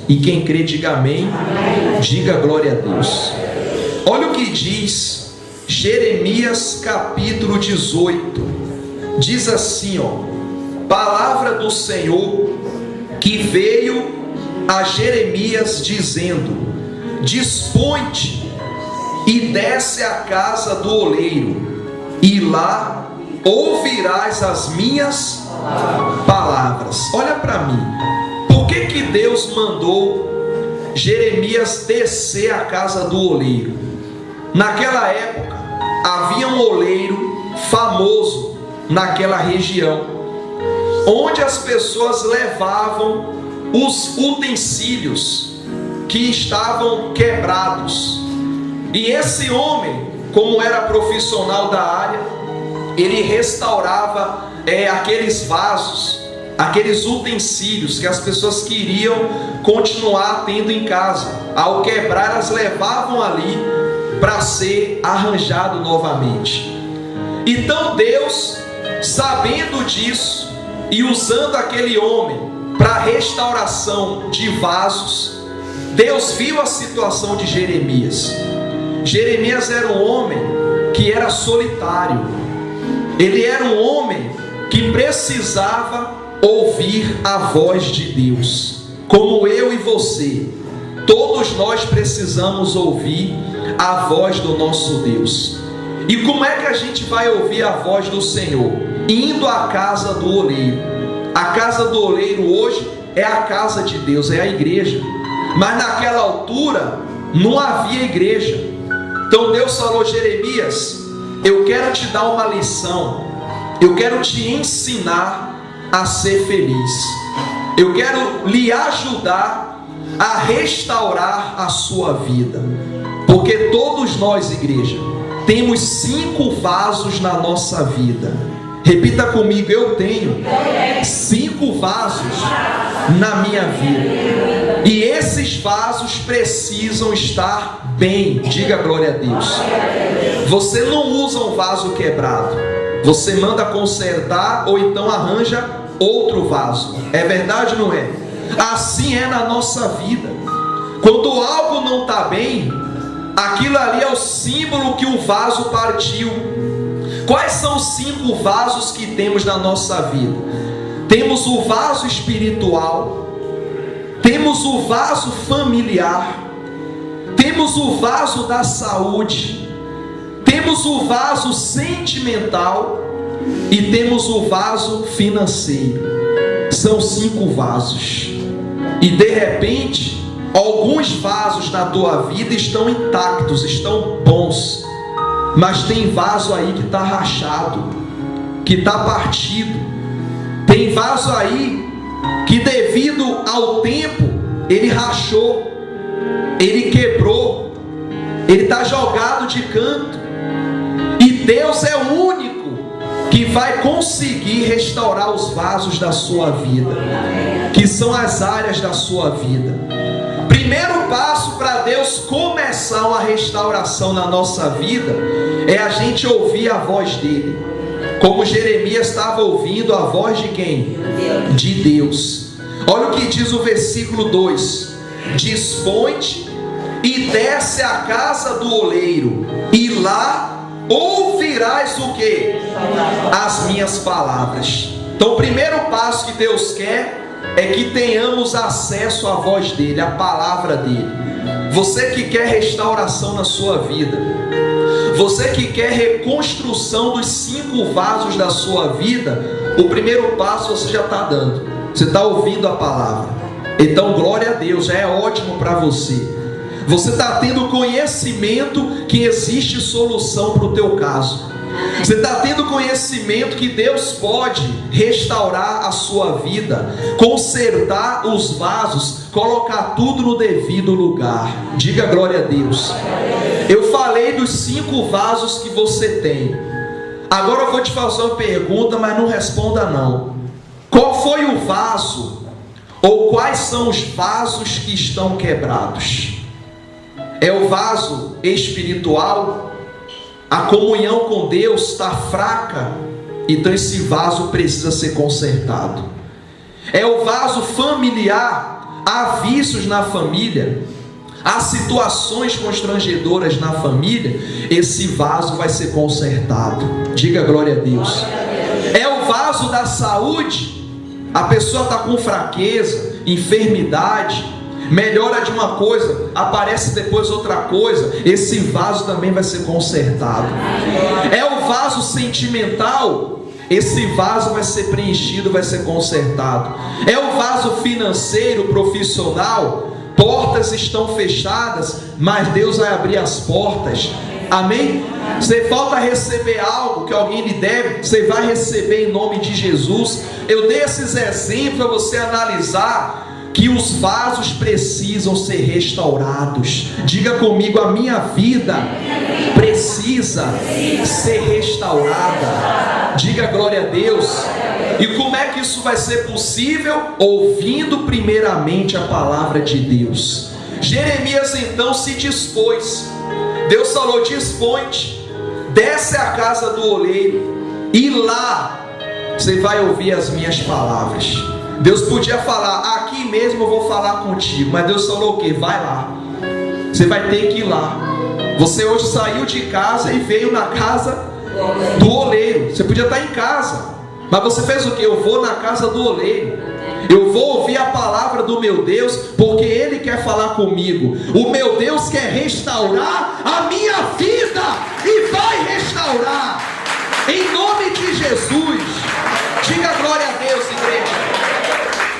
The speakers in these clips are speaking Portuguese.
E quem crê, diga amém. Diga glória a Deus. Olha o que diz Jeremias capítulo 18. Diz assim, palavra do Senhor que veio a Jeremias dizendo: dispõe-te e desce à casa do oleiro, e lá ouvirás as minhas palavras. Olha para mim, por que Deus mandou Jeremias descer à casa do oleiro? Naquela época havia um oleiro famoso naquela região, onde as pessoas levavam os utensílios que estavam quebrados. E esse homem, como era profissional da área, ele restaurava aqueles vasos, aqueles utensílios que as pessoas queriam continuar tendo em casa. Ao quebrar, elas levavam ali para ser arranjado novamente. Então Deus, sabendo disso e usando aquele homem para a restauração de vasos, Deus viu a situação de Jeremias. Jeremias era um homem que era solitário. Ele era um homem que precisava ouvir a voz de Deus. Como eu e você, todos nós precisamos ouvir a voz do nosso Deus. E como é que a gente vai ouvir a voz do Senhor? Indo à casa do oleiro. A casa do oleiro hoje é a casa de Deus, é a igreja. Mas naquela altura não havia igreja. Então Deus falou: Jeremias, eu quero te dar uma lição, eu quero te ensinar a ser feliz, eu quero lhe ajudar a restaurar a sua vida. Porque todos nós, igreja, temos 5 vasos na nossa vida. Repita comigo: eu tenho 5 vasos na minha vida. E esses vasos precisam estar bem. Diga glória a Deus. Você não usa um vaso quebrado, você manda consertar ou então arranja outro vaso. É verdade ou não é? Assim é na nossa vida. Quando algo não está bem, aquilo ali é o símbolo que o vaso partiu. Quais são os 5 vasos que temos na nossa vida? Temos o vaso espiritual, temos o vaso familiar, temos o vaso da saúde, temos o vaso sentimental e temos o vaso financeiro. São 5 vasos. E de repente, alguns vasos na tua vida estão intactos, estão bons, mas tem vaso aí que está rachado, que está partido. Tem vaso aí que devido ao tempo ele rachou, ele quebrou, ele está jogado de canto. E Deus é o único que vai conseguir restaurar os vasos da sua vida, que são as áreas da sua vida. Primeiro passo para Deus começar uma restauração na nossa vida é a gente ouvir a voz dele. Como Jeremias estava ouvindo a voz de quem? De Deus. Olha o que diz o versículo 2: dispõe-te e desce à casa do oleiro, e lá ouvirás o que? As minhas palavras. Então o primeiro passo que Deus quer é que tenhamos acesso à voz dele, à palavra dele. Você que quer restauração na sua vida, você que quer reconstrução dos 5 vasos da sua vida, o primeiro passo você já está dando. Você está ouvindo a palavra. Então glória a Deus, já é ótimo para você. Você está tendo conhecimento que existe solução para o teu caso. Você está tendo conhecimento que Deus pode restaurar a sua vida, consertar os vasos, colocar tudo no devido lugar. Diga glória a Deus. Eu falei dos 5 vasos que você tem. Agora eu vou te fazer uma pergunta, mas não responda não. Qual foi o vaso, ou quais são os vasos que estão quebrados? É o vaso espiritual? A comunhão com Deus está fraca, então esse vaso precisa ser consertado. É o vaso familiar, há vícios na família, há situações constrangedoras na família, esse vaso vai ser consertado. Diga glória a Deus. É o vaso da saúde, a pessoa está com fraqueza, enfermidade, melhora de uma coisa, aparece depois outra coisa, esse vaso também vai ser consertado. É o vaso sentimental, esse vaso vai ser preenchido, vai ser consertado. É o vaso financeiro, profissional, portas estão fechadas, mas Deus vai abrir as portas. Amém? Você falta receber algo que alguém lhe deve, você vai receber em nome de Jesus. Eu dei esses exemplos para você analisar que os vasos precisam ser restaurados. Diga comigo, a minha vida precisa ser restaurada. Diga glória a Deus. E como é que isso vai ser possível? Ouvindo primeiramente a palavra de Deus. Jeremias então se dispôs. Deus falou: dispõe-te, desce à casa do oleiro, e lá você vai ouvir as minhas palavras. Deus podia falar: aqui mesmo eu vou falar contigo, mas Deus falou o quê? Vai lá, você vai ter que ir lá. Você hoje saiu de casa e veio na casa do oleiro. Você podia estar em casa, mas você fez o quê? Eu vou na casa do oleiro, eu vou ouvir a palavra do meu Deus, porque Ele quer falar comigo. O meu Deus quer restaurar a minha vida, e vai restaurar, em nome de Jesus. Diga glória a Deus, igreja.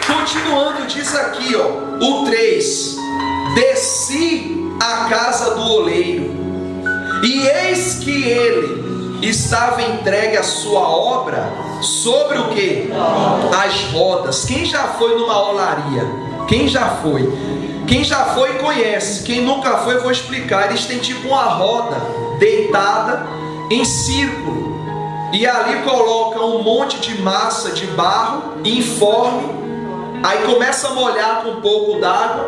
Continuando, diz aqui, o 3: desci à casa do oleiro, e eis que ele estava entregue a sua obra sobre o que? As rodas. Quem já foi numa olaria? Quem já foi? Quem já foi conhece. Quem nunca foi, eu vou explicar. Eles têm tipo uma roda deitada em círculo, e ali colocam um monte de massa de barro informe, aí começa a molhar com um pouco d'água,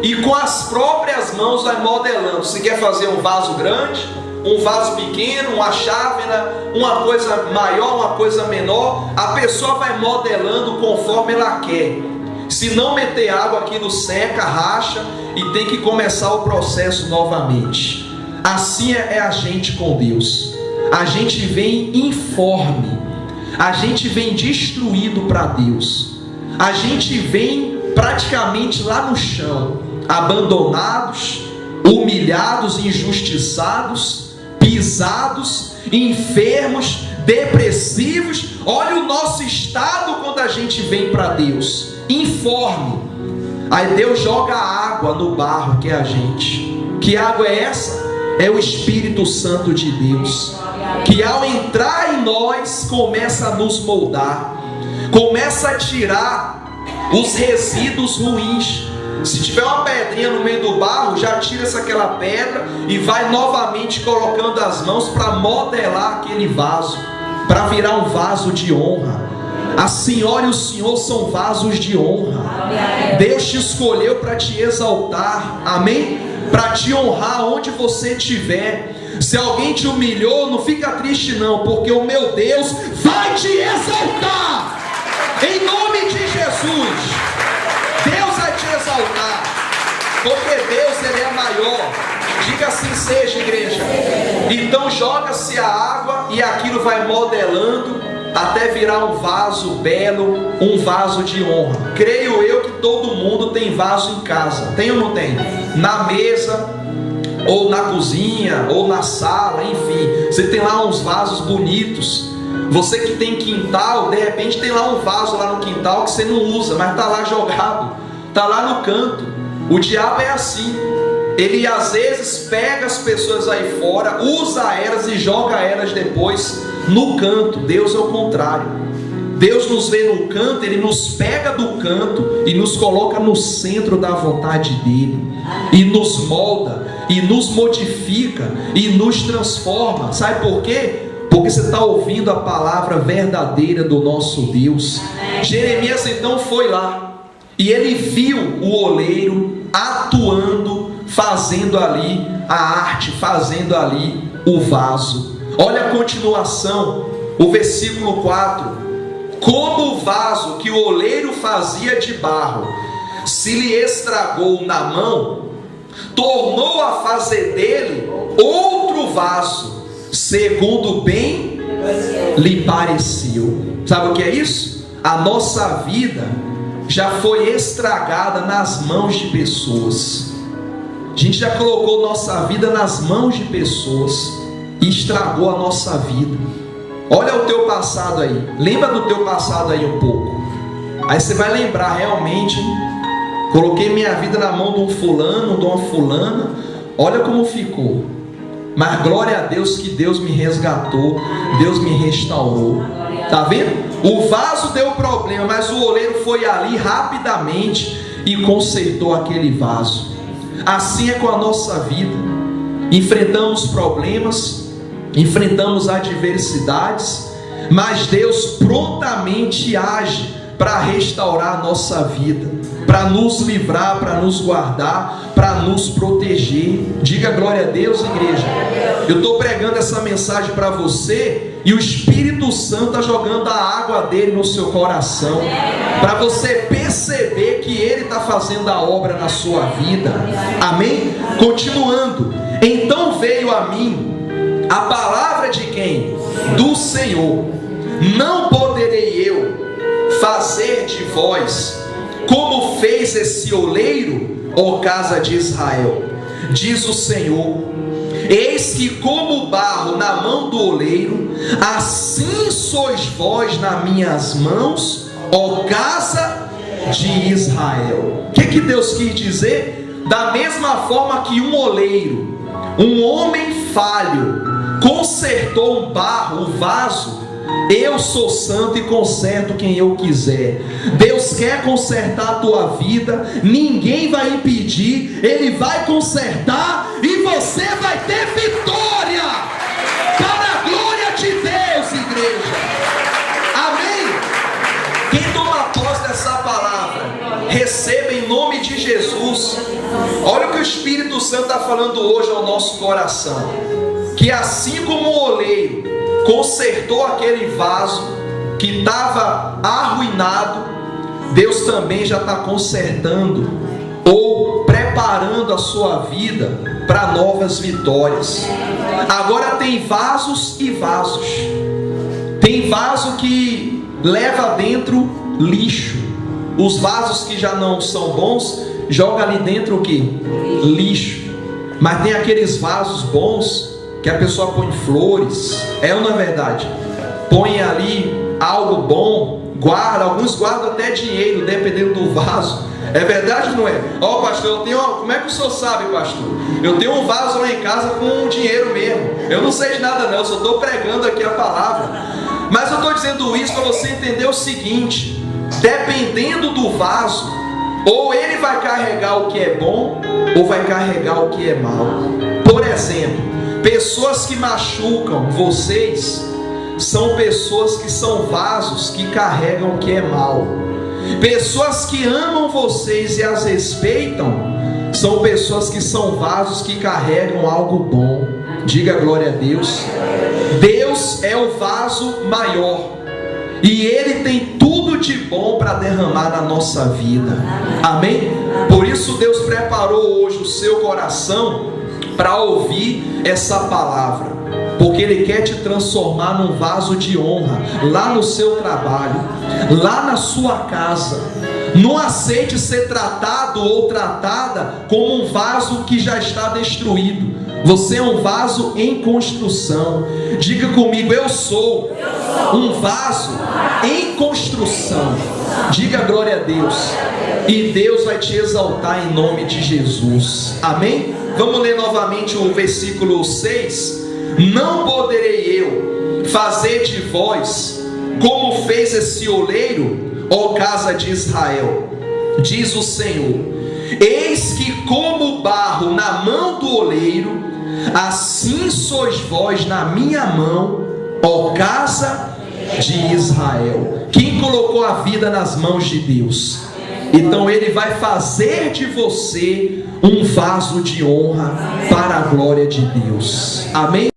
e com as próprias mãos vai modelando. Se quer fazer um vaso grande, um vaso pequeno, uma chávena, uma coisa maior, uma coisa menor, a pessoa vai modelando conforme ela quer. Se não meter água, aquilo seca, racha, e tem que começar o processo novamente. Assim é a gente com Deus. A gente vem informe, a gente vem destruído para Deus, a gente vem praticamente lá no chão, abandonados, humilhados, injustiçados, pisados, enfermos, depressivos. Olha o nosso estado quando a gente vem para Deus, informe. Aí Deus joga água no barro, que é a gente. Que água é essa? É o Espírito Santo de Deus, que ao entrar em nós começa a nos moldar, começa a tirar os resíduos ruins. Se tiver uma pedrinha no meio do barro, já tira aquela pedra e vai novamente colocando as mãos para modelar aquele vaso, para virar um vaso de honra. A senhora e o senhor são vasos de honra. Deus te escolheu para te exaltar, amém? Para te honrar onde você estiver. Se alguém te humilhou, não fica triste não, porque o meu Deus vai te exaltar, em nome de Jesus. Deus vai te exaltar, porque Deus, Ele é maior. Diga assim seja, igreja. Então joga-se a água e aquilo vai modelando até virar um vaso belo, um vaso de honra. Creio eu que todo mundo tem vaso em casa. Tem ou não tem? Na mesa, ou na cozinha, ou na sala, enfim. Você tem lá uns vasos bonitos. Você que tem quintal, de repente tem lá um vaso lá no quintal que você não usa, mas está lá jogado, está lá no canto. O diabo é assim. Ele às vezes pega as pessoas aí fora, usa elas e joga elas depois no canto. Deus é o contrário. Deus nos vê no canto, Ele nos pega do canto e nos coloca no centro da vontade dEle, e nos molda, e nos modifica, e nos transforma. Sabe por quê? Porque você está ouvindo a palavra verdadeira do nosso Deus. Jeremias então foi lá, e ele viu o oleiro atuando, fazendo ali a arte, fazendo ali o vaso. Olha a continuação, o versículo 4: como o vaso que o oleiro fazia de barro se lhe estragou na mão, tornou a fazer dele outro vaso, segundo bem lhe pareceu. Sabe o que é isso? A nossa vida já foi estragada nas mãos de pessoas. A gente já colocou nossa vida nas mãos de pessoas e estragou a nossa vida. Olha o teu passado aí, lembra do teu passado aí um pouco. Aí você vai lembrar realmente, coloquei minha vida na mão de um fulano, de uma fulana, olha como ficou. Mas glória a Deus que Deus me resgatou, Deus me restaurou. Tá vendo? O vaso deu problema, mas o oleiro foi ali rapidamente e consertou aquele vaso. Assim é com a nossa vida. Enfrentamos problemas, enfrentamos adversidades, mas Deus prontamente age para restaurar a nossa vida, para nos livrar, para nos guardar, para nos proteger. Diga glória a Deus, igreja. Eu estou pregando essa mensagem para você e o Espírito Santo está jogando a água dele no seu coração, para você perceber que ele está fazendo a obra na sua vida. Amém? Continuando. Então veio a mim a palavra de quem? Do Senhor. Não poderei eu fazer de vós como fez esse oleiro, ó casa de Israel, diz o Senhor. Eis que como barro na mão do oleiro, assim sois vós nas minhas mãos, ó casa de Israel. O que Deus quis dizer? Da mesma forma que um oleiro, um homem falho, consertou um barro, o vaso, eu sou santo e conserto quem eu quiser. Deus quer consertar a tua vida, ninguém vai impedir, Ele vai consertar e você vai ter vitória, para a glória de Deus, igreja. Amém? Quem toma posse dessa palavra, receba em nome de Jesus. Olha o que o Espírito Santo está falando hoje ao nosso coração, que assim como o oleiro consertou aquele vaso que estava arruinado, Deus também já está consertando ou preparando a sua vida para novas vitórias. Agora tem vasos e vasos. Tem vaso que leva dentro lixo. Os vasos que já não são bons, joga ali dentro o que? Lixo. Mas tem aqueles vasos bons que a pessoa põe flores, é ou não é verdade? Põe ali algo bom, guarda, alguns guardam até dinheiro, dependendo do vaso. É verdade ou não é? Ó, pastor, eu tenho como é que o senhor sabe, pastor? Eu tenho um vaso lá em casa com dinheiro mesmo. Eu não sei de nada não, eu só estou pregando aqui a palavra. Mas eu estou dizendo isso para você entender o seguinte: dependendo do vaso, ou ele vai carregar o que é bom, ou vai carregar o que é mal. Por exemplo, pessoas que machucam vocês são pessoas que são vasos que carregam o que é mal. Pessoas que amam vocês e as respeitam são pessoas que são vasos que carregam algo bom. Diga glória a Deus. Deus é o vaso maior e Ele tem tudo de bom para derramar na nossa vida. Amém? Por isso Deus preparou hoje o seu coração para ouvir essa palavra, porque Ele quer te transformar num vaso de honra, lá no seu trabalho, lá na sua casa. Não aceite ser tratado ou tratada como um vaso que já está destruído. Você é um vaso em construção. Diga comigo, eu sou um vaso em construção. Diga glória a Deus. E Deus vai te exaltar em nome de Jesus. Amém? Vamos ler novamente o versículo 6. Não poderei eu fazer de vós como fez esse oleiro, ó casa de Israel, diz o Senhor. Eis que como barro na mão do oleiro, assim sois vós na minha mão, ó casa de Israel. Quem colocou a vida nas mãos de Deus? Então Ele vai fazer de você um vaso de honra para a glória de Deus. Amém?